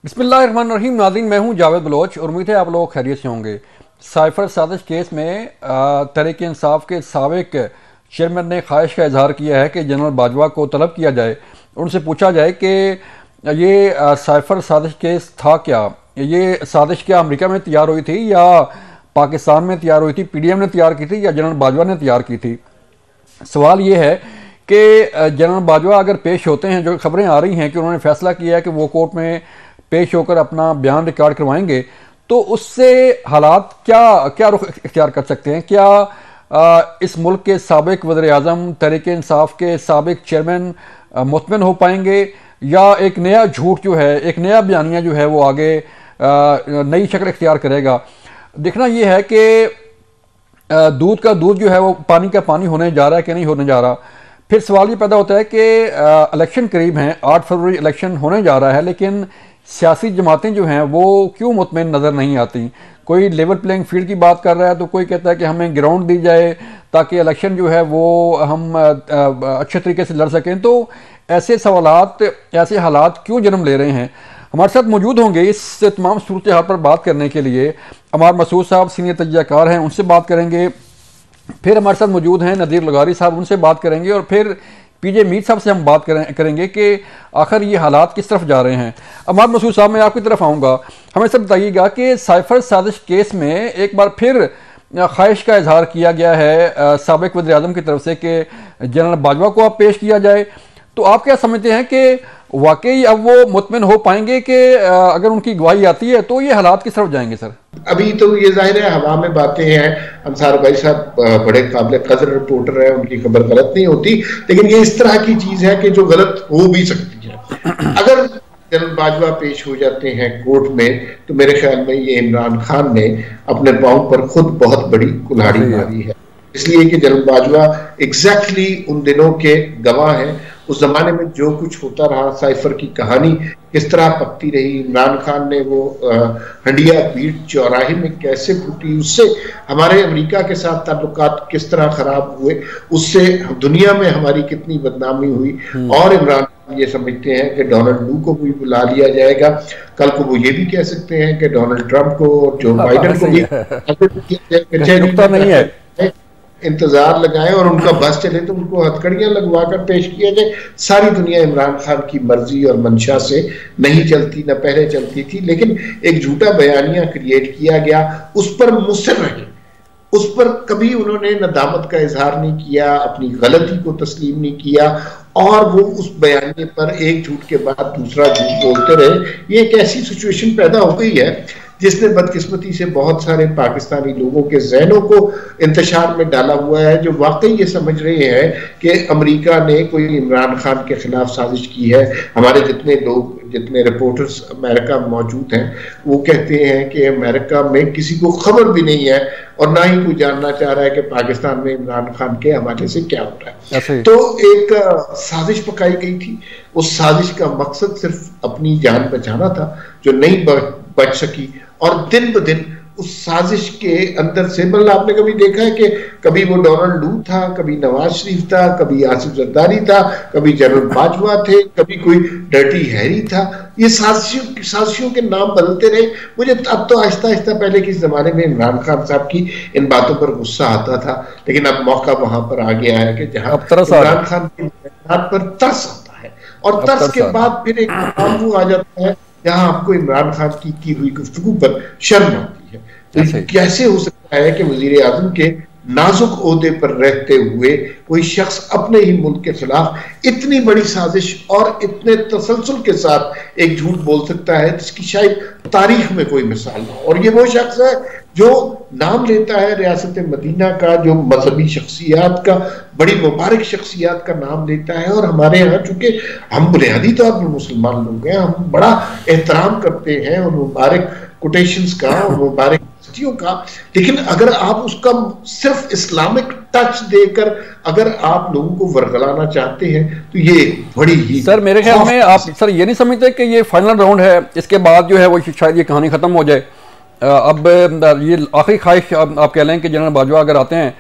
बिस्मिल्लाहिर्रहमानिर्रहीम। नाज़रीन, मैं हूं जावेद बलोच और उम्मीद है आप लोग खैरियत से होंगे। साइफर साजिश केस में तहरीक इंसाफ के साबिक चेयरमैन ने ख्वाहिश का इजहार किया है कि जनरल बाजवा को तलब किया जाए, उनसे पूछा जाए कि ये साइफर साजिश केस था क्या, ये साजिश क्या अमेरिका में तैयार हुई थी या पाकिस्तान में तैयार हुई थी, पीडीएम ने तैयार की थी या जनरल बाजवा ने तैयार की थी। सवाल ये है कि जनरल बाजवा अगर पेश होते हैं, जो खबरें आ रही हैं कि उन्होंने फैसला किया है कि वो कोर्ट में पेश होकर अपना बयान रिकॉर्ड करवाएंगे, तो उससे हालात क्या क्या रुख इख्तियार कर सकते हैं? क्या इस मुल्क के साबिक वज़ीर-ए-आज़म तहरीक इंसाफ के साबिक चेयरमैन मुतमिन हो पाएंगे या एक नया झूठ जो है, एक नया बयानिया जो है वो आगे नई शक्ल इख्तियार करेगा? देखना यह है कि दूध का दूध जो है वो पानी का पानी होने जा रहा है कि नहीं होने जा रहा। फिर सवाल ये पैदा होता है कि इलेक्शन करीब हैं, 8 फरवरी इलेक्शन होने जा रहा है, लेकिन सियासी जमातें जो हैं वो क्यों मुतमईन नज़र नहीं आती? कोई लेवल प्लेइंग फील्ड की बात कर रहा है तो कोई कहता है कि हमें ग्राउंड दी जाए ताकि इलेक्शन जो है वो हम अच्छे तरीके से लड़ सकें। तो ऐसे सवालात, ऐसे हालात क्यों जन्म ले रहे हैं? हमारे साथ मौजूद होंगे इस तमाम सूरत हाल पर बात करने के लिए अमार मसूद साहब, सीनियर तजज़ियाकार हैं, उनसे बात करेंगे। फिर हमारे साथ मौजूद हैं नदीर लगारी साहब, उनसे बात करेंगे। और फिर पीजे मीर साहब से हम बात करेंगे कि आखिर ये हालात किस तरफ जा रहे हैं। अमार मसूद साहब, मैं आपकी तरफ आऊँगा। हमें सब बताइएगा कि साइफर साजिश केस में एक बार फिर ख्वाहिश का इजहार किया गया है साबिक वज़ीर-ए-आज़म की तरफ से कि जनरल बाजवा को अब पेश किया जाए। तो आप क्या समझते हैं कि वाकई अब वो मुतमिन हो पाएंगे कि अगर उनकी गवाही आती है तो ये हालात किस तरफ जाएंगे? सर, अभी तो ये जाहिर है हवा में बातें हैं। अंसार भाई साहब बड़े काबिल कदर रिपोर्टर हैं, उनकी खबर गलत नहीं होती, लेकिन ये इस तरह की चीज है कि जो गलत हो भी सकती है। अगर जनरल बाजवा पेश हो जाते हैं कोर्ट में तो मेरे ख्याल में ये इमरान खान ने अपने पांव पर खुद बहुत बड़ी कुल्हाड़ी मारी है, इसलिए कि जनरल बाजवा एग्जैक्टली उन दिनों के गवाह हैं। उस जमाने में जो कुछ होता रहा, साइफर की कहानी किस तरह पकती रही, इमरान खान ने वो हंडिया बीट चौराहे में कैसे फूटी, उससे हमारे अमेरिका के साथ ताल्लुकात किस तरह खराब हुए, उससे दुनिया में हमारी कितनी बदनामी हुई। और इमरान ये समझते हैं कि डोनाल्ड लू को भी बुला लिया जाएगा। कल को वो ये भी कह सकते हैं कि डोनाल्ड ट्रंप को और जो बाइडन को भी इंतजार लगाए और उनका बस चले तो उनको हथकड़ियां लगवा कर पेश किया जाए। सारी दुनिया इमरान खान की मर्जी और मंशा से नहीं चलती, न पहले चलती थी, लेकिन एक झूठा बयानिया क्रिएट किया गया, उस पर मुस्तर रहे, उस पर कभी उन्होंने नदामत का इजहार नहीं किया, अपनी गलती को तस्लीम नहीं किया और वो उस बयानी पर एक झूठ के बाद दूसरा झूठ बोलते रहे। ये एक ऐसी सिचुएशन पैदा हो गई है जिसने बदकिस्मती से बहुत सारे पाकिस्तानी लोगों के जहनों को इंतशार में डाला हुआ है, जो वाकई ये समझ रहे हैं कि अमेरिका ने कोई इमरान खान के खिलाफ साजिश की है। हमारे जितने लोग, जितने रिपोर्टर्स अमेरिका में मौजूद हैं, वो कहते हैं कि अमेरिका में किसी को खबर भी नहीं है और ना ही कोई जानना चाह रहा है कि पाकिस्तान में इमरान खान के हवाले से क्या हो रहा है। तो एक साजिश पकाई गई थी, उस साजिश का मकसद सिर्फ अपनी जान बचाना था जो नहीं बच सकी। और दिन ब दिन उस साजिश के अंदर से, मतलब आपने कभी देखा है कि कभी वो डोनाल्ड लू था, कभी नवाज शरीफ था, कभी आसिफ जरदारी था, कभी जनरल बाजवा थे, कभी कोई डर्टी हैरी था। ये साजिशों के नाम बदलते रहे। मुझे अब तो आहिस्ता आहिस्ता, पहले के जमाने में इमरान खान साहब की इन बातों पर गुस्सा आता था, लेकिन अब मौका वहां पर आ गया है कि जहां इमरान खान की बात पर तरस आता है और तरस के बाद फिर एक मकाम वो आ जाता है जहां आपको इमरान खान की हुई गुफ्तगू पर शर्म आती है। तो कैसे हो सकता है कि वजीर आजम के नाजुक ओहदे पर रहते हुए कोई शख्स अपने ही मुल्क के खिलाफ इतनी बड़ी साजिश और इतने तसलसल के साथ एक झूठ बोल सकता है जिसकी शायद तारीख में कोई मिसाल ना हो। और ये वो शख्स है जो नाम लेता है रियासत मदीना का, जो मजहबी शख्सियात का, बड़ी मुबारक शख्सियात का नाम लेता है। और हमारे यहाँ चूंकि हम बुनियादी तौर पर मुसलमान लोग हैं, हम बड़ा एहतराम करते हैं और मुबारक कोटेशंस का और मुबारक हस्तियों का, लेकिन अगर आप उसका सिर्फ इस्लामिक टच देकर अगर आप लोगों को वर्गलाना चाहते हैं तो ये बड़ी ही, सर मेरे ख्याल में आप सर ये नहीं समझते कि ये फाइनल राउंड है, इसके बाद जो है वो शायद ये कहानी खत्म हो जाए। अब ये आखिरी ख्वाहिश आप कह लें कि जनरल बाजवा अगर आते हैं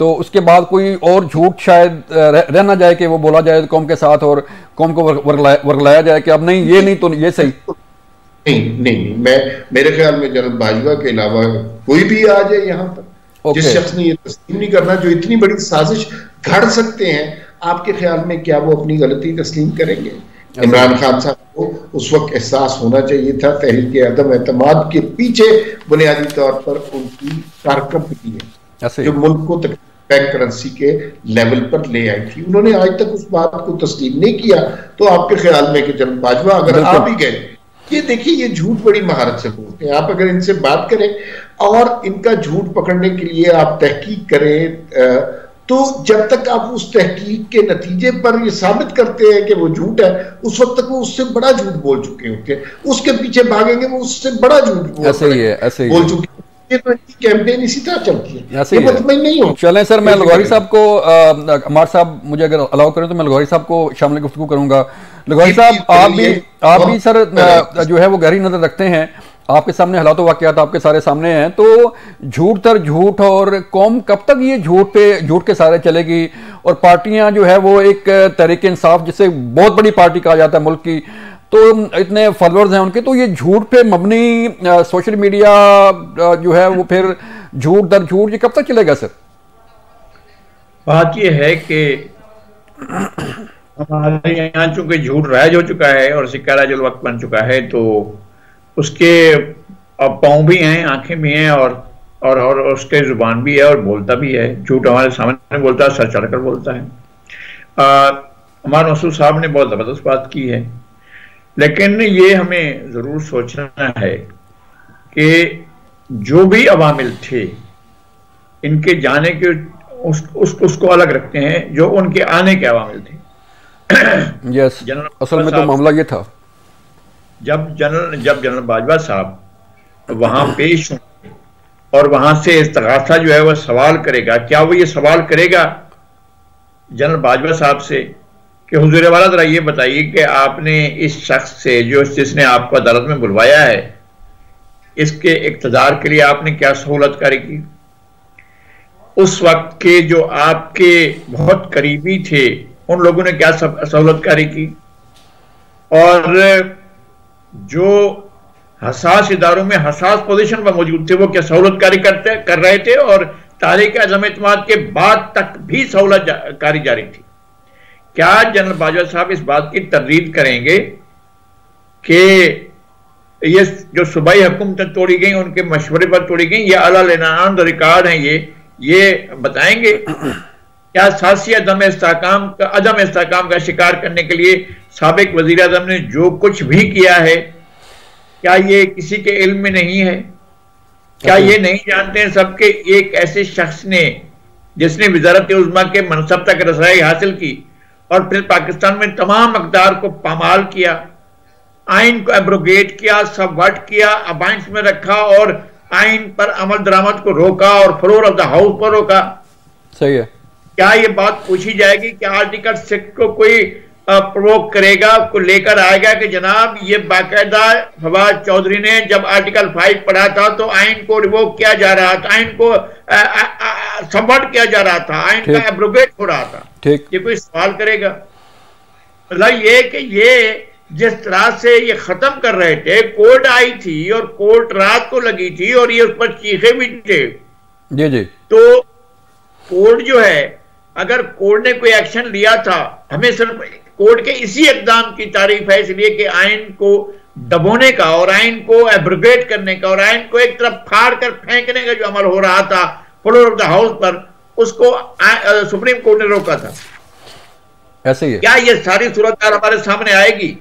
तो उसके बाद कोई और झूठ शायद रह ना जाए कि वो बोला जाए कौम के साथ और कौम को वर्गलाया जाए कि अब नहीं, ये नहीं तो ये सही। नहीं नहीं, मेरे ख्याल में जनरल बाजवा के अलावा कोई भी आ जाए यहाँ पर, जिस शख्स ने ये तस्लीम नहीं करना, जो इतनी बड़ी साजिश घड़ सकते हैं, आपके ख्याल में क्या वो अपनी गलती तस्लीम करेंगे? इमरान खान साहब को उस वक्त एहसास होना चाहिए था तहरीक अदम एतमाद के पीछे बुनियादी तौर पर उनकी कारकर्दगी है जो मुल्क को बैंक करेंसी के लेवल पर ले आई थी। उन्होंने आज तक उस बात को तस्लीम नहीं किया। तो आपके ख्याल में कि जनरल बाजवा अगर आ भी गए, ये देखिए ये झूठ बड़ी महारत से बोलते हैं। आप अगर इनसे बात करें और इनका झूठ पकड़ने के लिए आप तहकीक करें, तो जब तक आप उस तहकीक के नतीजे पर ये साबित करते हैं कि वो झूठ है, उस वक्त तक वो उससे बड़ा झूठ बोल चुके होते हैं। उसके पीछे भागेंगे वो उससे बड़ा झूठ बोल चुके हैं। तो कैंपेन इसी तरह चलती है, ये मुतमईन नहीं हो। चलें सर, मैं लघौरी साहब को, अमार साहब मुझे अगर अलाउ करें तो मैं लघौरी साहब को शामिल गुफ्तगू करूंगा। लघौरी साहब, आप भी सर जो है वो गहरी नजर रखते हैं, आपके सामने हालात वाक़यात आपके सारे सामने हैं, तो झूठ तर झूठ और कौम कब तक ये झूठ के सारे चलेगी? और पार्टियां जो है वो एक तहरीक इंसाफ, जिसे बहुत बड़ी पार्टी कहा जाता है मुल्क की, तो इतने फॉलोअर्स हैं उनके, तो ये झूठ पे मबनी सोशल मीडिया जो है वो फिर झूठ दर झूठ ये कब तक चलेगा सर? बात ये है कि हमारे यहाँ चूंकि झूठ राइज हो चुका है और सिक्का राजुल वक्त बन चुका है, तो उसके अब पाँव भी हैं, आंखें भी हैं और उसके जुबान भी है और बोलता भी है। झूठ हमारे सामने बोलता है, सर चढ़कर बोलता है। हमारे मसूद साहब ने बहुत ज़बरदस्त बात की है, लेकिन ये हमें ज़रूर सोचना है कि जो भी अवामिल थे इनके जाने के उसको अलग रखते हैं, जो उनके आने के अवामिल थे। यस, असल में तो मामला ये था, जब जनरल बाजवा साहब वहां पेश होंगे और वहां से इस्तगासा जो है वह सवाल करेगा, क्या वो ये सवाल करेगा जनरल बाजवा साहब से कि हुजूर वाला जरा ये बताइए कि आपने इस शख्स से जिसने आपको अदालत में बुलवाया है, इसके इक़्तिदार के लिए आपने क्या सहूलतकारी की? उस वक्त के जो आपके बहुत करीबी थे उन लोगों ने क्या सहूलतकारी की? और जो हसास इदारों में हसास पोजीशन पर मौजूद थे वो क्या सहूलतकारी कर रहे थे? और तारीख अज़म एतमाद के बाद तक भी सहूलतकारी जारी थी। क्या जनरल बाजवा साहब इस बात की तरदीद करेंगे कि ये जो सूबाई हुकूमतें तोड़ी गई उनके मशवरे पर तोड़ी गई, ये अला लेनान रिकॉर्ड हैं, ये बताएंगे? क्या सियासी अदम इस्तेहकाम का शिकार करने के लिए साबिक वजीर आज़म ने जो कुछ भी किया है, क्या ये किसी के इल्म में नहीं है? क्या ये नहीं जानते हैं सबके एक ऐसे शख्स ने जिसने वज़ारत उज़्मा के मनसब तक रसाई हासिल की और फिर पाकिस्तान में तमाम अक़दार को पामाल किया, आइन को एब्रोगेट किया, सबवर्ट किया, अबाइंस में रखा और आइन पर अमल दरामद को रोका और फ्लोर ऑफ द हाउस पर रोका? सही है। क्या ये बात पूछी जाएगी कि आर्टिकल 6 को कोई प्रोवोक करेगा, को लेकर आएगा कि जनाब ये बाकायदा फवाद चौधरी ने जब आर्टिकल 5 पढ़ा था तो आइन को रिवोक किया जा रहा था, आइन को सबवर्ट किया जा रहा था, आइन का एब्रोगेट हो रहा था? ये कोई सवाल करेगा? मतलब ये कि ये जिस तरह से ये खत्म कर रहे थे, कोर्ट आई थी और कोर्ट रात को लगी थी और ये उस पर चीखे भी थे जी, तो कोर्ट जो है, अगर कोर्ट ने कोई एक्शन लिया था, हमें सिर्फ कोर्ट के इसी इक़दाम की तारीफ है, इसलिए कि आइन को दबोने का और आइन को एब्रोगेट करने का और आइन को एक तरफ फाड़ कर फेंकने का जो अमल हो रहा था फ्लोर ऑफ द हाउस पर, उसको सुप्रीम कोर्ट ने रोका था। ऐसे ही क्या ये सारी सूरत हमारे सामने आएगी?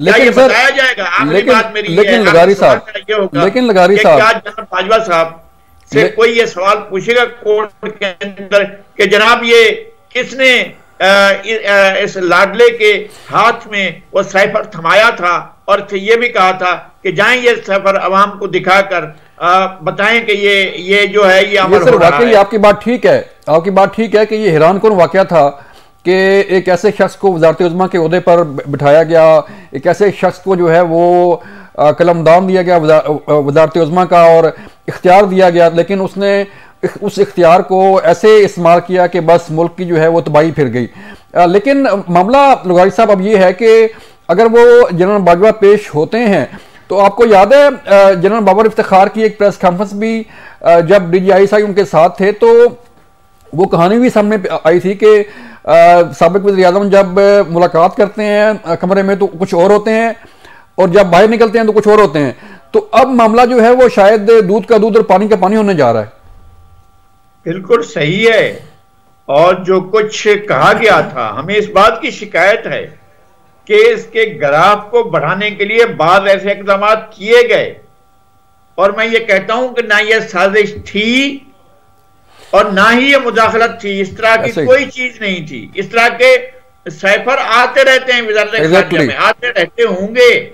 लेकिन ये बताया जाएगा? आखिरी बात मेरी लेकिन लगारी साहब, क्या जनरल बाजवा साहब से कोई ये सवाल पूछेगा कोर्ट के अंदर कि जनाब ये किसने इस लाडले के हाथ में वो साइफर थमाया था और ये भी कहा था कि जाएं ये साइफर अवाम को दिखाकर बताएं कि ये जो है ये अमल हो रहा है? आपकी बात ठीक है, आपकी बात ठीक है कि ये हैरानकुन वाकया था कि एक ऐसे शख्स को वज़ारत उज़्मा के ओहदे पर बिठाया गया, एक ऐसे शख्स को जो है वो कलमदान दिया गया वज़ारत उज़्मा का और इख्तियार दिया गया, लेकिन उसने उस इख्तियार को ऐसे इस्तेमाल किया कि बस मुल्क की जो है वो तबाही फिर गई। लेकिन मामला लुगारी साहब अब ये है कि अगर वो जनरल बाजवा पेश होते हैं तो आपको याद है जनरल बाबर इफ्तिखार की एक प्रेस कॉन्फ्रेंस भी जब DGI उनके साथ थे, तो वो कहानी भी सामने आई थी कि साबिक वज़ीर-ए-आज़म जब मुलाकात करते हैं कमरे में तो कुछ और होते हैं, और जब बाहर निकलते हैं तो कुछ और होते हैं। तो अब मामला जो है वो शायद दूध का दूध और पानी का पानी होने जा रहा है। बिल्कुल सही है, और जो कुछ कहा गया था, हमें इस बात की शिकायत है कि इसके ग्राफ को बढ़ाने के लिए बाद ऐसे इकदाम किए गए, और मैं ये कहता हूं कि ना ये साजिश थी और ना ही ये मुदाखलत थी। इस तरह की कोई चीज नहीं थी। इस तरह के साइफर आते रहते हैं वज़ारत-ए-ख़ारिजा में, आते रहते होंगे,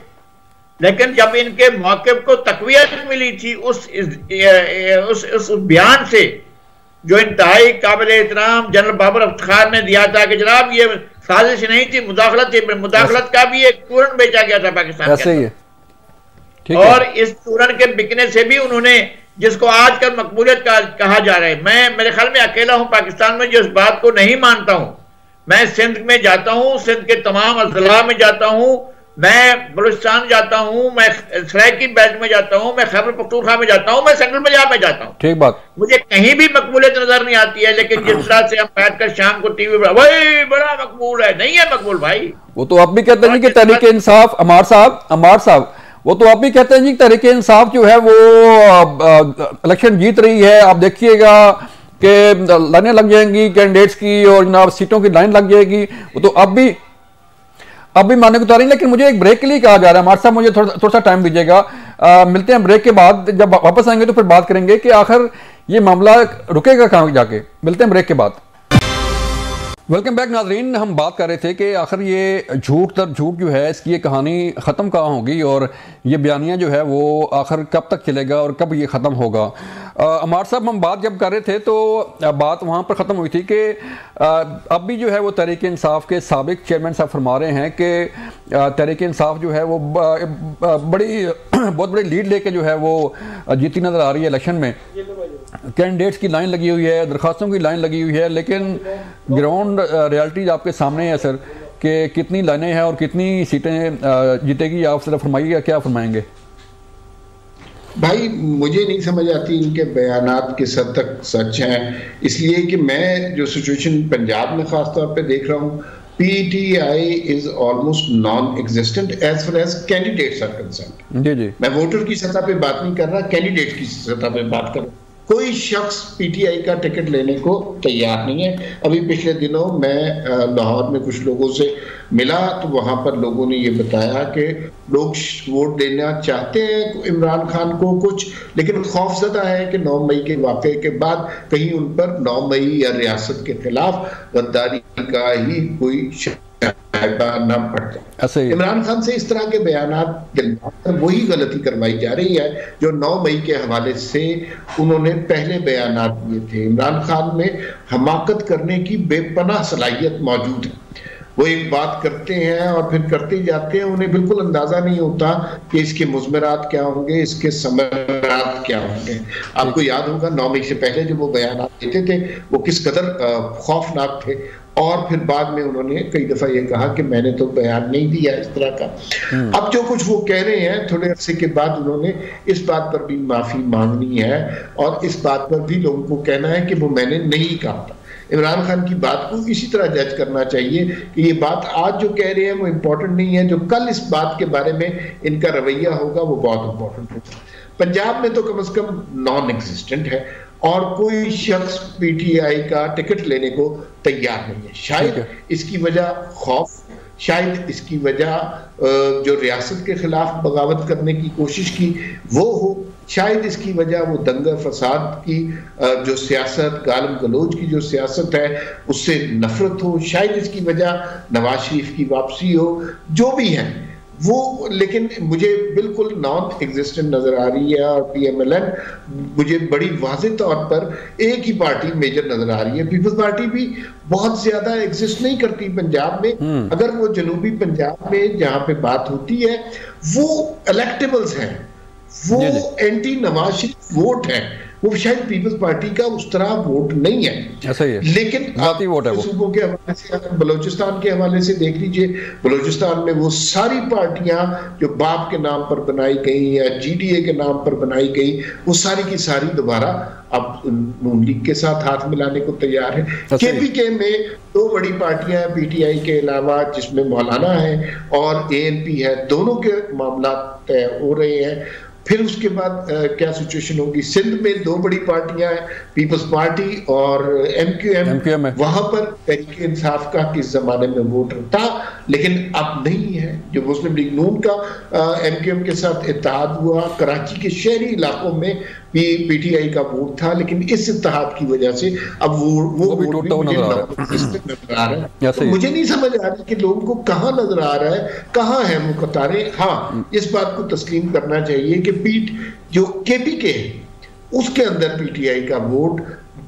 लेकिन जब इनके मौक़िफ़ को तक़वियत मिली थी उस बयान से जो इंतहाई काबिल एहतराम जनरल बाबर इफ्तिखार ने दिया था कि जनाब ये साजिश नहीं थी, मुदाखलत थी, मुदाखलत का भी एक चूरन बेचा गया था पाकिस्तान के अंदर, और इस चूरन के बिकने से भी उन्होंने, जिसको आजकल मकबूलियत कहा जा रहा है, मैं मेरे ख्याल में अकेला हूं पाकिस्तान में जो इस बात को नहीं मानता हूं। मैं सिंध में जाता हूं, सिंध के तमाम अजला में जाता हूं, मैं बलूचिस्तान जाता हूं, मैं सराइकी बेल्ट में जाता हूं, मैं खैबर पख्तूनख्वा में जाता हूं, मैं सेंट्रल पंजाब में जाता हूं। ठीक बात। मुझे कहीं भी मकबूलियत नजर नहीं आती है, लेकिन जिस तरह से हम बैठकर शाम को टीवी पर वही बड़ा मकबूल है, नहीं है मकबूल भाई। वो तो आप भी कहते हैं कि तहरीक इंसाफ, अमार साहब वो तो आप भी कहते हैं जी तहरीक इंसाफ जो है वो इलेक्शन जीत रही है। आप देखिएगा कि लाइनें लग जाएंगी कैंडिडेट्स की और जनाब सीटों की लाइन लग जाएगी। वो तो अब भी मानने को तैयार नहीं। लेकिन मुझे एक ब्रेक के लिए कहा जा रहा है। हमारे साहब मुझे थोड़ा सा टाइम दीजिएगा, मिलते हैं ब्रेक के बाद। जब वापस आएंगे तो फिर बात करेंगे कि आखिर ये मामला रुकेगा कहाँ जाके। मिलते हैं ब्रेक के बाद। वेलकम बैक नाजरीन। हम बात कर रहे थे कि आखिर ये झूठ दर झूठ जो है इसकी ये कहानी ख़त्म कहाँ होगी और ये बयानिया जो है वो आखिर कब तक चलेगा और कब ये ख़त्म होगा। अमार साहब हम बात जब कर रहे थे तो बात वहाँ पर ख़त्म हुई थी कि अब भी जो है वो तहरीक इंसाफ के साबिक चेयरमैन साहब फरमा रहे हैं कि तहरीक इंसाफ जो है वो बहुत बड़ी लीड लेके जो है वो जीती नज़र आ रही है इलेक्शन में। कैंडिडेट्स की लाइन लगी हुई है, दरखास्तों की लाइन लगी हुई है, लेकिन ग्राउंड रियलिटीज आपके सामने है सर कि कितनी लाइनें हैं और कितनी सीटें जीतेगी। आप जरा फरमाइएगा, क्या फरमाएंगे? भाई मुझे नहीं समझ आती इनके बयानात किस हद तक सच हैं, इसलिए कि मैं जो सिचुएशन पंजाब में खास तौर पे देख रहा हूँ, PTI is almost non-existent as far as candidates are concerned। जी। मैं वोटर की सतह पे बात नहीं कर रहा, कैंडिडेट की सतह पे बात कर रहा। कोई शख्स PTI का टिकट लेने को तैयार नहीं है। अभी पिछले दिनों मैं लाहौर में कुछ लोगों से मिला तो वहां पर लोगों ने ये बताया कि लोग वोट देना चाहते हैं इमरान खान को कुछ, लेकिन खौफजदा है कि 9 मई के वाक़े के बाद कहीं उन पर 9 मई या रियासत के खिलाफ गद्दारी का ही कोई न पड़ जाए। इमरान खान से इस तरह के बयानात वही गलती करवाई जा रही है जो 9 मई के हवाले से उन्होंने पहले बयानात दिए थे। इमरान खान में हमाकत करने की बेपनाह सलाहियत मौजूद है। वो एक बात करते हैं और फिर करते जाते हैं, उन्हें बिल्कुल अंदाजा नहीं होता कि इसके मुज़मरात क्या होंगे, इसके समरात क्या होंगे। आपको याद होगा 9 मई से पहले जो वो बयानात देते थे वो किस कदर खौफनाक थे, और फिर बाद में उन्होंने कई दफा ये कहा कि मैंने तो बयान नहीं दिया इस तरह का। अब जो कुछ वो कह रहे हैं, थोड़े अरसे के बाद उन्होंने इस बात पर भी माफी मांगनी है और इस बात पर भी लोगों को कहना है कि वो मैंने नहीं कहा था। इमरान खान की बात को इसी तरह जज करना चाहिए कि ये बात आज जो कह रहे हैं वो इम्पोर्टेंट नहीं है, जो कल इस बात के बारे में इनका रवैया होगा वो बहुत इंपॉर्टेंट होगा। पंजाब में तो कम से कम नॉन एग्जिस्टेंट है और कोई शख्स PTI का टिकट लेने को तैयार नहीं है। शायद इसकी वजह खौफ, शायद इसकी वजह जो रियासत के खिलाफ बगावत करने की कोशिश की वो हो, शायद इसकी वजह वो दंगा फसाद की जो सियासत, गालम गलोच की जो सियासत है उससे नफरत हो, शायद इसकी वजह नवाज शरीफ की वापसी हो, जो भी है वो। लेकिन मुझे बिल्कुल नॉन एग्जिस्टेंट नजर आ रही है और PMLN मुझे बड़ी वाज़ेह तौर पर एक ही पार्टी मेजर नजर आ रही है। पीपल्स पार्टी भी बहुत ज्यादा एग्जिस्ट नहीं करती पंजाब में। अगर वो जनूबी पंजाब में जहां पे बात होती है वो इलेक्टेबल्स हैं, वो एंटी नवाज शरीफ वोट है, वो शायद पीपल्स पार्टी का उस तरह वोट नहीं है। ऐसा ही है, लेकिन सूबों के हवाले से, बलूचिस्तान के हवाले से देख लीजिए, बलूचिस्तान में वो सारी पार्टियां जो बाप के नाम पर बनाई गई या GDA के नाम पर बनाई गई, वो सारी की सारी दोबारा अब नून लीग के साथ हाथ मिलाने को तैयार है। KPK में 2 बड़ी पार्टियां हैं PTI के अलावा, जिसमें मौलाना है और ANP है, दोनों के मामला तय हो रहे हैं। फिर उसके बाद क्या सिचुएशन होगी? सिंध में 2 बड़ी पार्टियां हैं, पीपल्स पार्टी और MQM। वहां पर तहरीक इंसाफ का किस जमाने में वोट था, लेकिन अब नहीं है। जो मुस्लिम लीग नून का MQM के साथ इत्तेहाद हुआ, कराची के शहरी इलाकों में PTI का वोट था, लेकिन इस इत्तेहाद की वजह से अब वो वोट भी नजर आ रहा है। तो मुझे नहीं समझ आ रही कि लोगों को कहाँ नजर आ रहा है, कहाँ है वो कतारें। हाँ, इस बात को तस्लीम करना चाहिए कि जो KPK है उसके अंदर PTI का वोट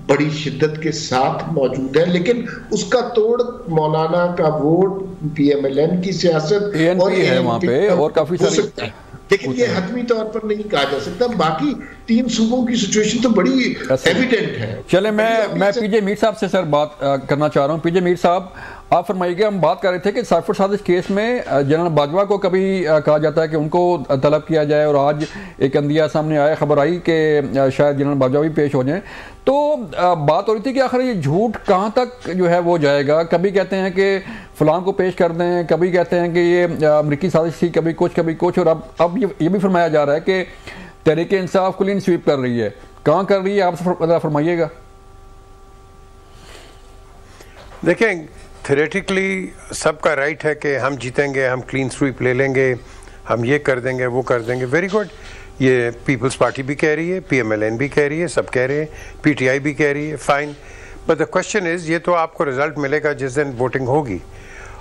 बड़ी शिद्दत के साथ मौजूद है, लेकिन उसका तोड़ मौलाना का वोट, PMLN की सियासत और है वहां पे, और काफी सारी, लेकिन ये हतमी तौर पर नहीं कहा जा सकता। बाकी 3 सूबों की सिचुएशन तो बड़ी एविडेंट है। चले, मैं PJ मीर साहब से सर बात करना चाह रहा हूँ। PJ मीर साहब, आप फरमाइएगा, हम बात कर रहे थे कि साइफर साजिश केस में जनरल बाजवा को कभी कहा जाता है कि उनको तलब किया जाए, और आज एक अंदिया सामने आया, खबर आई कि शायद जनरल बाजवा भी पेश हो जाए। तो बात हो रही थी कि आखिर ये झूठ कहाँ तक जो है वो जाएगा। कभी कहते हैं कि फलां को पेश कर दें, कभी कहते हैं कि ये अमरीकी साजिश थी, कभी कुछ, और अब ये भी फरमाया जा रहा है कि तहरीक इंसाफ क्लीन स्वीप कर रही है। कहाँ कर रही है, आप फरमाइएगा। देखें, थ्योरेटिकली सबका राइट है कि हम जीतेंगे, हम क्लीन स्वीप ले लेंगे, हम ये कर देंगे, वो कर देंगे। वेरी गुड, ये पीपल्स पार्टी भी कह रही है, PMLN भी कह रही है, सब कह रहे हैं, PTI भी कह रही है, fine. But the question is, ये तो आपको रिजल्ट मिलेगा जिस दिन वोटिंग होगी।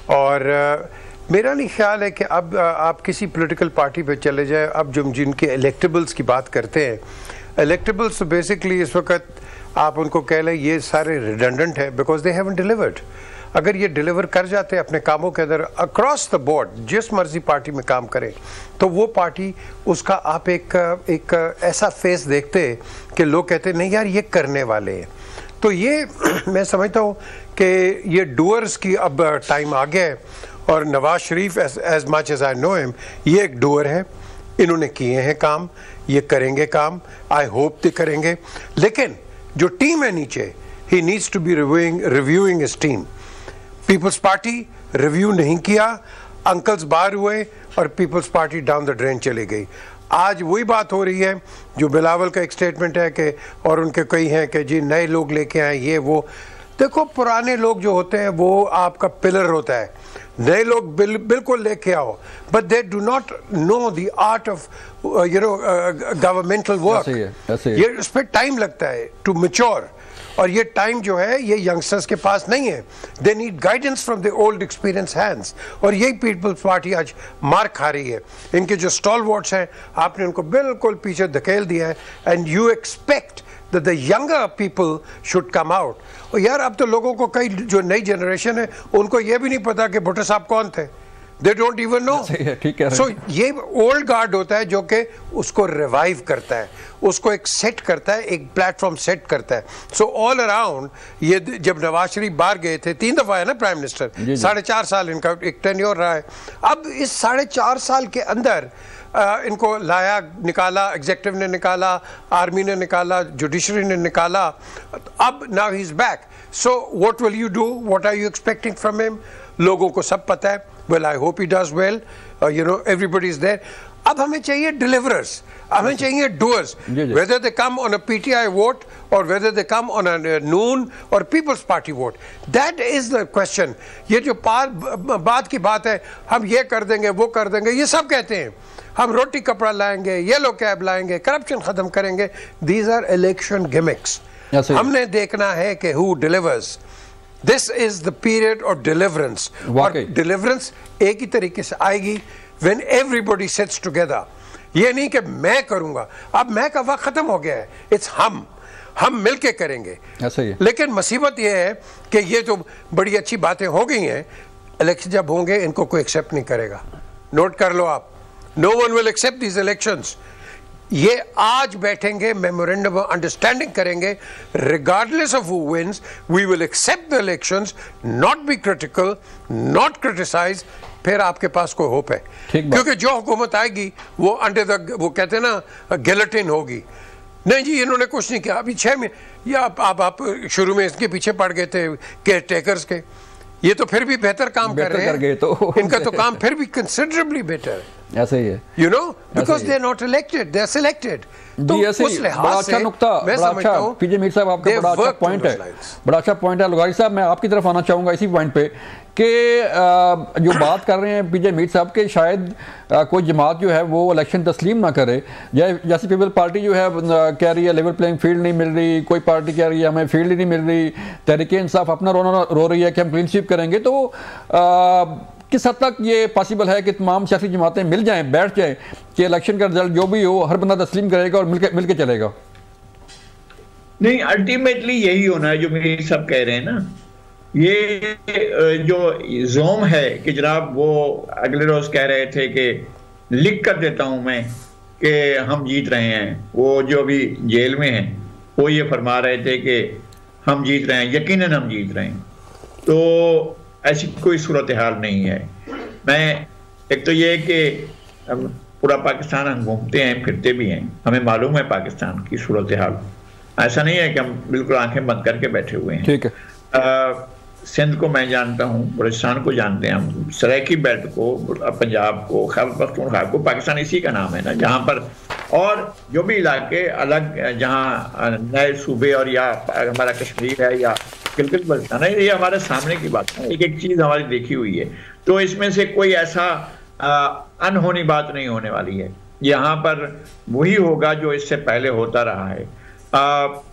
और मेरा नहीं ख्याल है कि अब आप किसी पॉलिटिकल पार्टी पे चले जाए। अब जो जिनके इलेक्टेबल्स की बात करते हैं, इलेक्टेबल्स तो बेसिकली इस वक्त आप उनको कह लें ये सारे रिडंडेंट है, बिकॉज दे हैवंट डिलीवर्ड। अगर ये डिलीवर कर जाते अपने कामों के अंदर अक्रॉस द बोर्ड, जिस मर्जी पार्टी में काम करें, तो वो पार्टी उसका आप एक ऐसा फेस देखते कि लोग कहते नहीं यार ये करने वाले हैं। तो ये मैं समझता हूँ कि ये डूअर्स की अब टाइम आ गया है। और Nawaz Sharif as much as I know him, ये एक डूअर है, इन्होंने किए हैं काम, ये करेंगे काम, आई होप दे करेंगे। लेकिन जो टीम है नीचे, he needs to be reviewing his team. Peoples Party review नहीं किया, अंकल्स बाहर हुए और Peoples Party down the drain चली गई। आज वही बात हो रही है जो बिलावल का एक स्टेटमेंट है कि, और उनके कई हैं कि जी नए लोग लेके आए, ये वो। देखो, पुराने लोग जो होते हैं वो आपका पिलर होता है, नए लोग बिल्कुल लेके आओ, but they do not know the art of governmental work. ये उस पर टाइम लगता है टू मैच्योर, और ये टाइम जो है ये यंगस्टर्स के पास नहीं है। They need guidance from the old experience hands, और यही पीपल्स पार्टी आज मार खा रही है। इनके जो स्टॉलवर्ड्स हैं, आपने उनको बिल्कुल पीछे धकेल दिया है, and you expect that the younger people should come out। और यार अब तो लोगों को, कई जो नई जनरेशन है उनको ये भी नहीं पता कि भुट्टो साहब कौन थे, they don't even know। So ये ओल्ड गार्ड होता है जो कि उसको रिवाइव करता है, उसको एक सेट करता है, एक प्लेटफॉर्म सेट करता है। सो ऑल अराउंड, ये जब नवाज शरीफ बाहर गए थे, 3 दफा है ना प्राइम मिनिस्टर, 4.5 साल इनका एक टेन्योर रहा है। अब इस 4.5 साल के अंदर इनको लाया, निकाला, एग्जेक्टिव ने निकाला, आर्मी ने निकाला, जुडिशरी ने निकाला, अब now he is back. So what will you do, what are you expecting from him? लोगों को सब पता है। Well, I hope he does well, you know, everybody is there. अब हमें चाहिए डिलीवरर्स, हमें चाहिए doers, whether they come on a PTI vote और whether they come on a Noon और Peoples Party vote. That is the question. ये जो बात की बात है, हम ये कर देंगे, वो कर देंगे, ये सब कहते हैं, हम रोटी कपड़ा लाएंगे, येलो कैब लाएंगे, करप्शन खत्म करेंगे। These are election gimmicks. हमने देखना है कि who delivers. This is the period of deliverance, और डिलीवरेंस एक ही तरीके से आएगी when everybody sits together। ये नहीं कि मैं करूंगा, अब मैं का वक्त खत्म हो गया है, इट्स हम मिलके करेंगे। ऐसा ही है। लेकिन मुसीबत ये है कि ये तो बड़ी अच्छी बातें हो गई हैं, इलेक्शन जब होंगे इनको कोई एक्सेप्ट नहीं करेगा। नोट कर लो आप, no one will accept these elections. ये आज बैठेंगे, मेमोरेंडम ऑफ अंडरस्टैंडिंग करेंगे, regardless of who wins we will accept the elections, not be critical, not criticise, फिर आपके पास कोई होप है। क्योंकि जो हुकूमत आएगी वो अंडर द, वो कहते हैं ना, गिलोटिन होगी। नहीं जी, इन्होंने कुछ नहीं किया अभी 6 महीने, या आप शुरू में इसके पीछे पड़ गए थे केयर टेकर्स के, ये तो फिर भी बेहतर काम कर रहे हैं, तो इनका तो काम फिर भी कंसिडरेबली बेटर है। ऐसे ही है, you know, because they are not elected, they are selected. तो उस लिहाज से नुक्ता बड़ा अच्छा, पीजे मीर साहब आपका बड़ा अच्छा पॉइंट है, बड़ा अच्छा पॉइंट है। लुगारी साहब, मैं आपकी तरफ आना चाहूंगा इसी पॉइंट पे कि जो बात कर रहे हैं पीजे मीर साहब के शायद कोई जमात जो है वो इलेक्शन तस्लीम ना करे, जैसे पीपल पार्टी जो है कह रही है लेवल प्लेइंग फील्ड नहीं मिल रही, कोई पार्टी कह रही है हमें फील्ड ही नहीं मिल रही, तहरीक इंसाफ अपना रो रही है कि हम क्लीन स्वीप करेंगे। तो किस हद तक ये पॉसिबल है कि तमाम सियासी जमातें मिल जाएं, बैठ जाएं कि इलेक्शन का रिजल्ट जो भी हो हर बंदा तस्लीम करेगा और मिलके चलेगा? नहीं, अल्टीमेटली यही होना है जो मेरे सब कह रहे हैं ना। ये जो जोम है कि जनाब वो अगले रोज कह रहे थे कि लिख कर देता हूं मैं कि हम जीत रहे हैं, वो जो अभी जेल में हैं वो ये फरमा रहे थे कि हम जीत रहे हैं, यकीनन हम जीत रहे हैं। तो ऐसी कोई सूरत हाल नहीं है। मैं एक तो ये कि पूरा पाकिस्तान हम घूमते हैं फिरते भी हैं, हमें मालूम है पाकिस्तान की सूरत हाल, ऐसा नहीं है कि हम बिल्कुल आंखें बंद करके बैठे हुए हैं। ठीक है, सिंध को मैं जानता हूँ, बलूचिस्तान को जानते हैं हम, सराइकी बेल्ट को, पंजाब को, खैबर पख्तूनख्वा को, पाकिस्तान इसी का नाम है ना, जहाँ पर और जो भी इलाके अलग जहाँ नए सूबे और या हमारा कश्मीर है या गिलगित बल्तिस्तान है, ये हमारे सामने की बात है, एक एक चीज हमारी देखी हुई है। तो इसमें से कोई ऐसा अनहोनी बात नहीं होने वाली है। यहाँ पर वही होगा जो इससे पहले होता रहा है।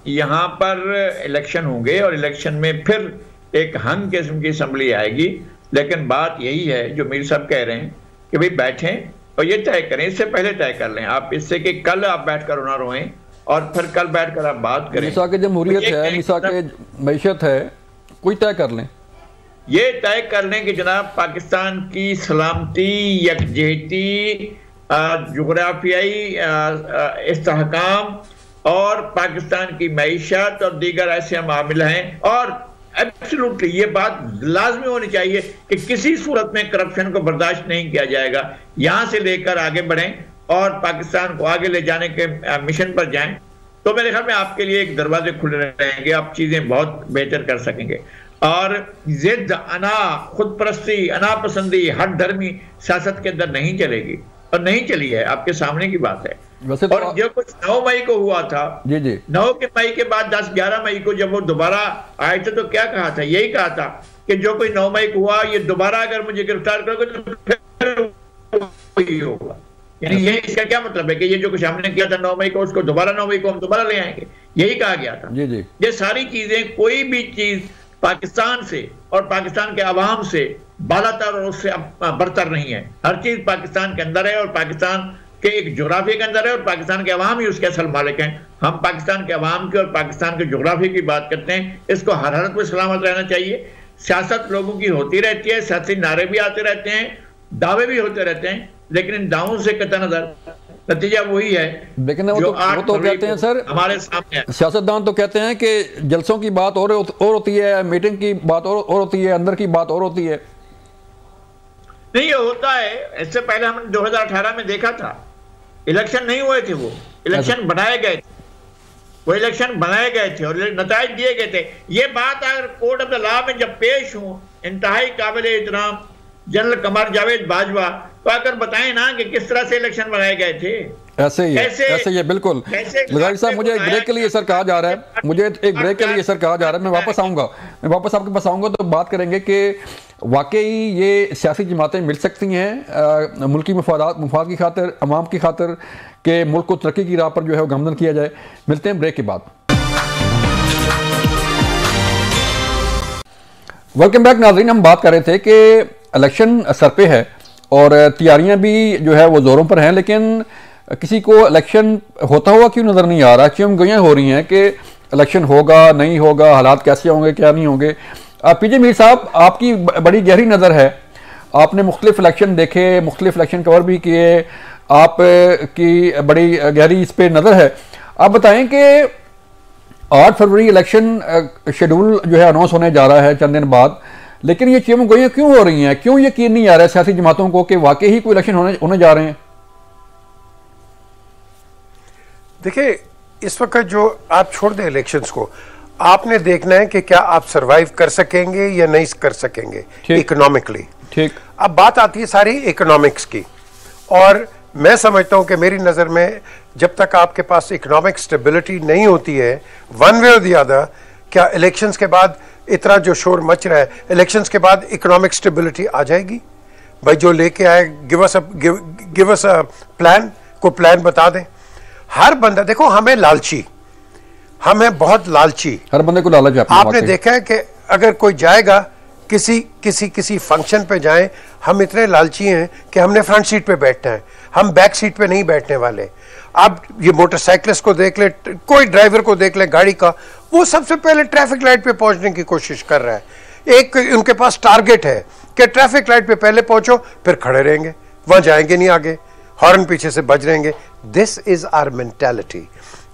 यहाँ पर इलेक्शन होंगे और इलेक्शन में फिर एक हंग किस्म की असेंबली आएगी, लेकिन बात यही है जो मीर साहब कह रहे हैं कि भाई बैठें और ये तय करें, इससे पहले तय कर लें आप, इससे कि कल आप बैठकर रोना रोएं और फिर कल बैठकर आप बात करें। मिसा के जमहूरियत है, मिसा के मैशत है, कोई तय कर लें, ये तय कर लें कि जनाब पाकिस्तान की सलामती, यकजहती, जोग्राफियाई इस्तेहकाम और पाकिस्तान की मईशत और दीगर ऐसे मामले हैं, और एब्सोल्युटली ये बात लाजमी होनी चाहिए कि किसी सूरत में करप्शन को बर्दाश्त नहीं किया जाएगा। यहां से लेकर आगे बढ़ें और पाकिस्तान को आगे ले जाने के मिशन पर जाएं, तो मेरे ख्याल में आपके लिए एक दरवाजे खुले रहेंगे, आप चीजें बहुत बेहतर कर सकेंगे। और जिद, अना, खुद परस्ती, अना पसंदी, हट धर्मी सियासत के अंदर नहीं चलेगी और नहीं चली है, आपके सामने की बात है। तो और जो कुछ 9 मई को हुआ था, जी 9 मई के बाद 10-11 मई को जब वो दोबारा आए थे तो क्या कहा था? यही कहा था कि जो कोई 9 मई को हुआ, ये दोबारा अगर मुझे गिरफ्तार करोगे तो फिर यही होगा। यानी ये इसका क्या मतलब है कि ये जो कुछ हमने किया था 9 मई को, उसको दोबारा 9 मई को हम दोबारा ले आएंगे, यही कहा गया था। जी। ये सारी चीजें, कोई भी चीज पाकिस्तान से और पाकिस्तान के अवाम से बालातर और उससे बरतर नहीं है। हर चीज पाकिस्तान के अंदर है और पाकिस्तान के एक जोग्राफी के अंदर है और पाकिस्तान के अवाम ही उसके असल मालिक हैं। हम पाकिस्तान के अवाम की और पाकिस्तान के जोग्राफी की बात करते हैं, इसको हर हालत में सलामत रहना चाहिए। सियासत लोगों की होती रहती है, सियासी नारे भी आते रहते हैं, दावे भी होते रहते हैं, लेकिन इन दावों से कतई नजर नतीजा वही है। लेकिन वो तो कहते हैं सर, हमारे सामने सियासतदान तो कहते हैं कि जलसों की बात और होती है, मीटिंग की बात और होती है, अंदर की बात और होती है। नहीं, ये होता है। इससे पहले हमने 2018 में देखा था, इलेक्शन नहीं हुए थे, वो इलेक्शन बनाए गए थे, वो इलेक्शन बनाए गए थे और नताइज दिए गए थे। ये बात अगर कोर्ट ऑफ द लॉ में जब पेश हो, इंतहाई काबिल एहतराम जनरल कमर जावेद बाजवा, तो आकर बताएं ना कि किस तरह से इलेक्शन बनाए गए थे। ऐसे ही है बिल्कुल। लुगारी साहब, मुझे एक ब्रेक के लिए सर कहा जा रहा है, मुझे एक ब्रेक के लिए सर कहा जा रहा है, मैं वापस आऊंगा, मैं वापस आपके पास आऊंगा तो बात करेंगे कि वाकई ये सियासी जमातें मिल सकती हैं मुल्की मुफाद की खातिर, अवाम की खातिर, कि मुल्क को तरक्की की राह पर जो है वो गामजन किया जाए। मिलते हैं ब्रेक के बाद। वेलकम बैक नाज़रीन, हम बात कर रहे थे कि इलेक्शन सर पे है और तैयारियां भी जो है वो जोरों पर हैं, लेकिन किसी को इलेक्शन होता हुआ क्यों नज़र नहीं आ रहा? क्यों गोयां हो रही हैं कि इलेक्शन होगा नहीं होगा, हालात कैसे होंगे क्या नहीं होंगे। पीजे मीर साहब, आपकी बड़ी गहरी नज़र है, आपने मुख्तलिफ इलेक्शन देखे, मुख्तलिफ इलेक्शन कवर भी किए, आप की बड़ी गहरी इस पे नज़र है। आप बताएं कि 8 फरवरी इलेक्शन शेड्यूल जो है अनाउंस होने जा रहा है चंद दिन बाद, लेकिन ये चीज़ें गोइयाँ क्यों हो रही हैं? क्यों यकीन नहीं आ रहा है सियासी जमातों को कि वाकई ही कोई इलेक्शन होने जा रहे हैं? देखिए, इस वक्त जो आप छोड़ दें इलेक्शंस को, आपने देखना है कि क्या आप सरवाइव कर सकेंगे या नहीं कर सकेंगे इकोनॉमिकली। ठीक, अब बात आती है सारी इकोनॉमिक्स की, और मैं समझता हूं कि मेरी नज़र में जब तक आपके पास इकोनॉमिक स्टेबिलिटी नहीं होती है वन वे और द अदर, क्या इलेक्शंस के बाद इतना जो शोर मच रहा है, इलेक्शंस के बाद इकोनॉमिक स्टेबिलिटी आ जाएगी? भाई जो लेके आए गिव अस अ प्लान, को प्लान बता दें। हर बंदा, देखो हमें लालची, हमें बहुत लालची, हर बंदे को लालच है। आपने देखा है कि अगर कोई जाएगा किसी फंक्शन पे जाए, हम इतने लालची हैं कि हमने फ्रंट सीट पे बैठना है, हम बैक सीट पे नहीं बैठने वाले। आप ये मोटरसाइकिलिस्ट को देख ले, कोई ड्राइवर को देख ले गाड़ी का, वो सबसे पहले ट्रैफिक लाइट पे पहुंचने की कोशिश कर रहा है। एक उनके पास टारगेट है कि ट्रैफिक लाइट पे पहले पहुंचो, फिर खड़े रहेंगे, वहां जाएंगे नहीं आगे, हॉर्न पीछे से बज रहेंगे। This is our mentality.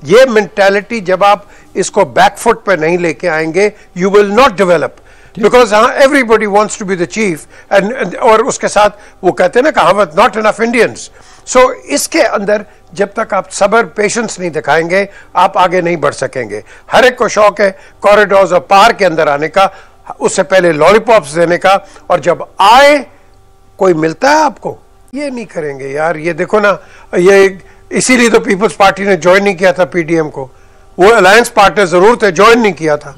ये मेंटालिटी जब आप इसको बैकफुट पे नहीं लेके आएंगे, you will not develop, because everybody wants to be the chief, and और उसके साथ वो कहते हैं ना कहावत, नॉट इनफ इंडियंस। सो इसके अंदर जब तक आप सब्र पेशेंस नहीं दिखाएंगे, आप आगे नहीं बढ़ सकेंगे। हर एक को शौक है कॉरिडोर्स और पार्क के अंदर आने का, उससे पहले लॉलीपॉप्स देने का, और जब आए कोई मिलता है आपको, ये नहीं करेंगे यार। ये देखो ना, ये इसीलिए तो पीपल्स पार्टी ने ज्वाइन नहीं किया था पीडीएम को, वो अलायंस पार्टनर जरूर थे, ज्वाइन नहीं किया था।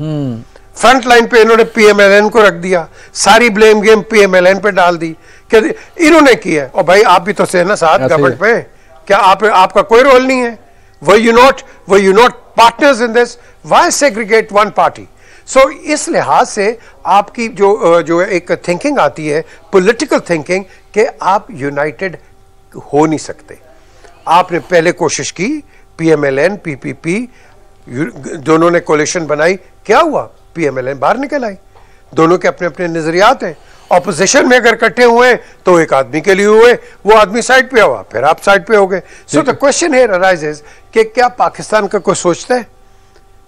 फ्रंट लाइन पे इन्होंने पीएमएलएन को रख दिया, सारी ब्लेम गेम पीएमएलएन पे डाल दी कि इन्होंने किया है। और भाई आप भी तो से ना साथ गवर्नमेंट पे, क्या आपका कोई रोल नहीं है? Were you not partners in this? Why segregate one party? So इस लिहाज से आपकी जो एक थिंकिंग आती है, पॉलिटिकल थिंकिंग, कि आप यूनाइटेड हो नहीं सकते। आपने पहले कोशिश की, पीएमएलएन पीपीपी दोनों ने कोलिशन बनाई, क्या हुआ? पीएमएलएन बाहर निकल आई। दोनों के अपने अपने नजरियात हैं। ऑपोजिशन में अगर इकट्ठे हुए तो एक आदमी के लिए हुए, वो आदमी साइड पे हुआ, फिर आप साइड पे हो गए। So the question here arises कि क्या पाकिस्तान का कोई सोचता है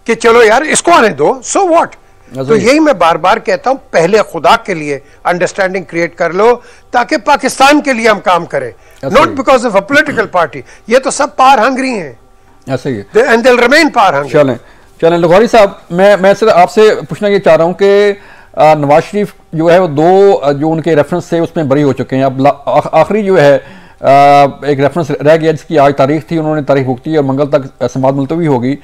कि चलो यार इसको आने दो, सो व्हाट? तो यही मैं बार बार कहता हूं, पहले खुदा के लिए अंडरस्टैंडिंग क्रिएट कर लो ताकि पाकिस्तान के लिए हम काम करें, not because of a political party. ये तो सब पार हंगरी हैं, ऐसे ही, and they will remain power hungry. चलें लखवारी साहब, मैं सिर्फ आपसे पूछना ये चाह रहा हूं कि नवाज शरीफ जो है वो दो जो उनके रेफरेंस थे उसमें बरी हो चुके हैं। अब आखिरी जो है एक रेफरेंस रह गया जिसकी आज तारीख थी, उन्होंने तारीख भुगती और मंगल तक समाअत मुलतवी होगी।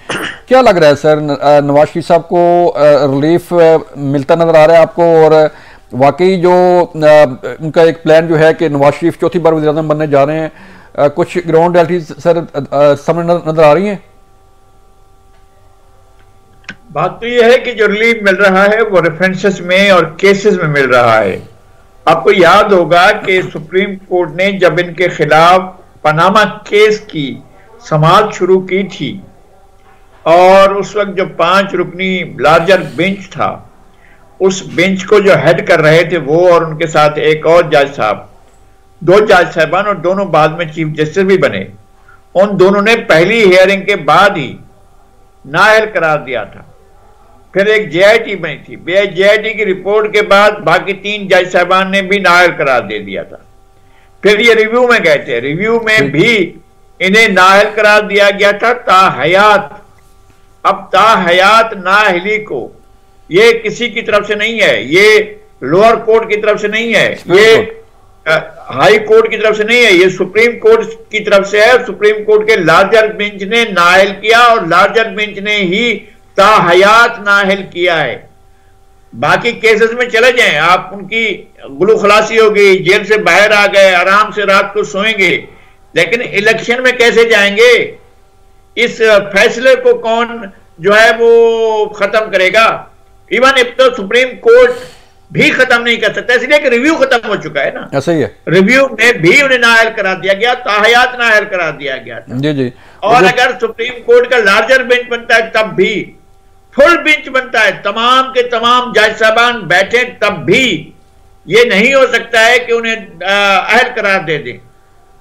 क्या लग रहा है सर, नवाज शरीफ साहब को रिलीफ मिलता नजर आ रहा है आपको? और वाकई जो उनका एक प्लान जो है कि नवाज शरीफ चौथी बार वज़ीर-ए-आज़म बनने जा रहे हैं, कुछ ग्राउंड रियलिटीज सर सामने नजर आ रही हैं? बात तो यह है कि जो रिलीफ मिल रहा है वो रेफरेंसेस में और केसेस में मिल रहा है। आपको याद होगा कि सुप्रीम कोर्ट ने जब इनके खिलाफ पनामा केस की समाअत शुरू की थी, और उस वक्त जो 5 रुकनी लार्जर बेंच था, उस बेंच को जो हेड कर रहे थे वो और उनके साथ एक और जज साहब, 2 जज साहबान, और दोनों बाद में चीफ जस्टिस भी बने। उन दोनों ने पहली हियरिंग के बाद ही नाअहल करार दिया था। फिर एक जेआईटी बनी थी, जेआईटी की रिपोर्ट के बाद बाकी 3 जज साहबान ने भी नाअहल करार दे दिया था। फिर ये रिव्यू में गए थे, रिव्यू में भी इन्हें नाअहल करार दिया गया था ताहयात। अब ताहयात नाअहली को ये किसी की तरफ से नहीं है, ये लोअर कोर्ट की तरफ से नहीं है, ये हाई कोर्ट की तरफ से नहीं है, ये सुप्रीम कोर्ट की तरफ से है। सुप्रीम कोर्ट के लार्जर बेंच ने नाअहल किया और लार्जर बेंच ने ही ताहयात नाअहल किया है। बाकी केसेस में चले जाएं आप, उनकी गुलू खलासी हो गई, जेल से बाहर आ गए, आराम से रात को सोएंगे, लेकिन इलेक्शन में कैसे जाएंगे? इस फैसले को कौन जो है वो खत्म करेगा? इवन अब तो सुप्रीम कोर्ट भी खत्म नहीं कर सकता, इसलिए कि रिव्यू खत्म हो चुका है ना। ऐसा ही है, रिव्यू में भी उन्हें नाअहल करा दिया गया, ताहयात नाअहल करा दिया गया था। जी जी। और अगर सुप्रीम कोर्ट का लार्जर बेंच बनता है तब भी, फुल बेंच बनता है, तमाम के तमाम जज साहबान बैठे, तब भी ये नहीं हो सकता है कि उन्हें अहल करार दे दें।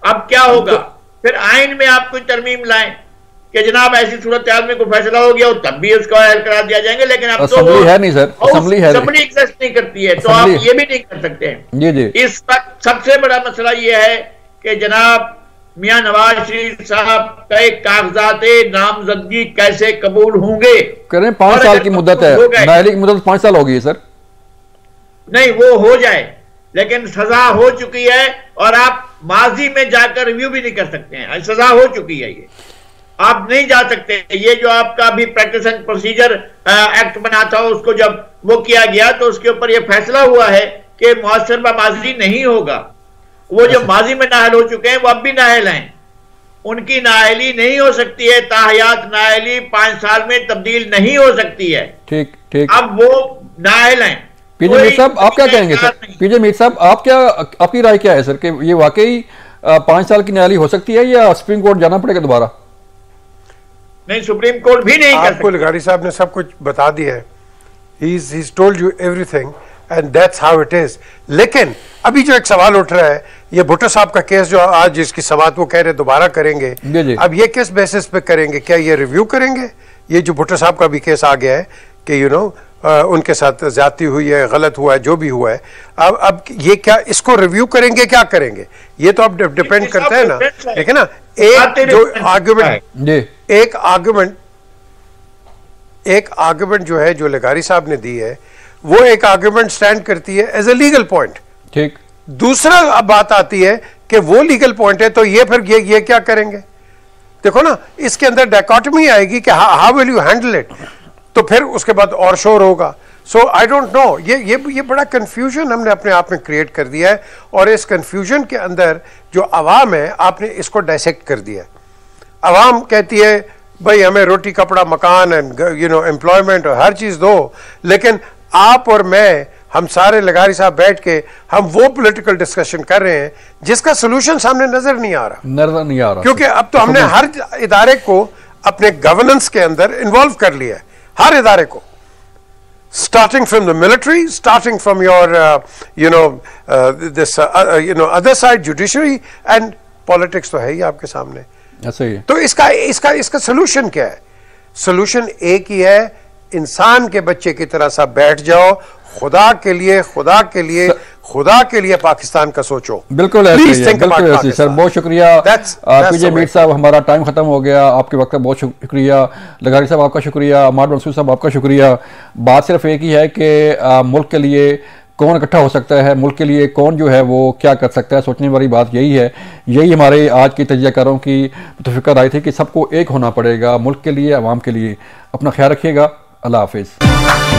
अब क्या होगा? फिर आइन में आप कोई तरमीम लाएं कि जनाब ऐसी सूरत में कोई फैसला हो गया हो तब भी उसका हल करा दिया जाएंगे, लेकिन अब तो है नहीं सर, असेंबली एग्जिस्ट नहीं करती है, तो आप ये भी नहीं कर सकते हैं। जी जी। इस वक्त सबसे बड़ा मसला ये है कि जनाब मियां नवाज शरीफ साहब के कागजात नामजदगी कैसे कबूल होंगे? करें 5 साल की मुद्दत है, न्यायालय की मुद्दत 5 साल होगी सर। नहीं, वो हो जाए, लेकिन सजा हो चुकी है और आप माजी में जाकर रिव्यू भी नहीं कर सकते हैं, सजा हो चुकी है, ये आप नहीं जा सकते। ये जो आपका भी प्रैक्टिस एंड प्रोसीजर एक्ट बना था, उसको जब वो किया गया तो उसके ऊपर ये फैसला हुआ है कि मुअस्सर माजी नहीं होगा। वो जो माजी में नाअहल हो चुके हैं वो अब भी नाअहल हैं, उनकी नाअहली नहीं हो सकती है, ताहयात नाअहली 5 साल में तब्दील नहीं हो सकती है। ठीक ठीक। अब वो नाअहल हैं। पीजे मीर साहब आप क्या कहेंगे सर? पीजे मीर साहब आपकी राय क्या है सर कि ये वाकई 5 साल की न्यायालय हो सकती है या सुप्रीम कोर्ट जाना पड़ेगा दोबारा? नहीं, सुप्रीम कोर्ट भी नहीं कर सकती। आपको लगाड़ी साहब ने सब कुछ बता दिया है, he's told you everything and that's how it is। लेकिन अभी जो एक सवाल उठ रहा है, ये भुट्टो साहब का केस जो आज जिसकी समाअत वो कह रहे दोबारा करेंगे, अब ये किस बेसिस पे करेंगे? क्या ये रिव्यू करेंगे? ये जो भुट्टो साहब का भी केस आ गया है कि उनके साथ ज्यादती हुई है, गलत हुआ है, जो भी हुआ है, अब ये क्या इसको रिव्यू करेंगे, क्या करेंगे? ये तो अब डिपेंड करता है ना। लेकिन ना एक जो आर्गुमेंट जो है जो लगारी साहब ने दी है, वो एक आर्गुमेंट स्टैंड करती है एज ए लीगल पॉइंट। ठीक। दूसरा अब बात आती है कि वो लीगल पॉइंट है, तो ये फिर ये क्या करेंगे? देखो ना, इसके अंदर डायकोटमी आएगी कि how will you handle it, तो फिर उसके बाद और शोर होगा। सो आई डोंट नो, ये बड़ा कंफ्यूजन हमने अपने आप में क्रिएट कर दिया है, और इस कंफ्यूजन के अंदर जो आवाम है आपने इसको डायसेक्ट कर दिया है। आवाम कहती है भाई हमें रोटी कपड़ा मकान एंड एम्प्लॉयमेंट और हर चीज दो, लेकिन आप और मैं, हम सारे लगारी साहब बैठ के हम वो पॉलिटिकल डिस्कशन कर रहे हैं जिसका सोल्यूशन सामने नजर नहीं आ रहा, क्योंकि अब तो हमने हर इदारे को अपने गवर्नेंस के अंदर इन्वॉल्व कर लिया है, हर इदारे को, starting from the military, starting from your this other side, judiciary and politics तो है ही आपके सामने। ऐसा ही। तो इसका सोल्यूशन क्या है? सोल्यूशन एक ही है, इंसान के बच्चे की तरह सा बैठ जाओ, खुदा के लिए पाकिस्तान का सोचो। बिल्कुल ऐसे ही, बिल्कुल ऐसे। सर बहुत शुक्रिया पीजे मीर साहब, हमारा टाइम खत्म हो गया, आपके वक्त का बहुत शुक्रिया। लगारी साहब आपका शुक्रिया, अमाद मंसूर साहब आपका शुक्रिया। बात सिर्फ एक ही है कि मुल्क के लिए कौन इकट्ठा हो सकता है, मुल्क के लिए कौन जो है वो क्या कर सकता है, सोचने वाली बात यही है। यही हमारे आज की तजियाकारों की मुतफ़िक़ा राय थी कि सबको एक होना पड़ेगा मुल्क के लिए, अवाम के लिए। अपना ख्याल रखिएगा। अल्लाह हाफ़िज़।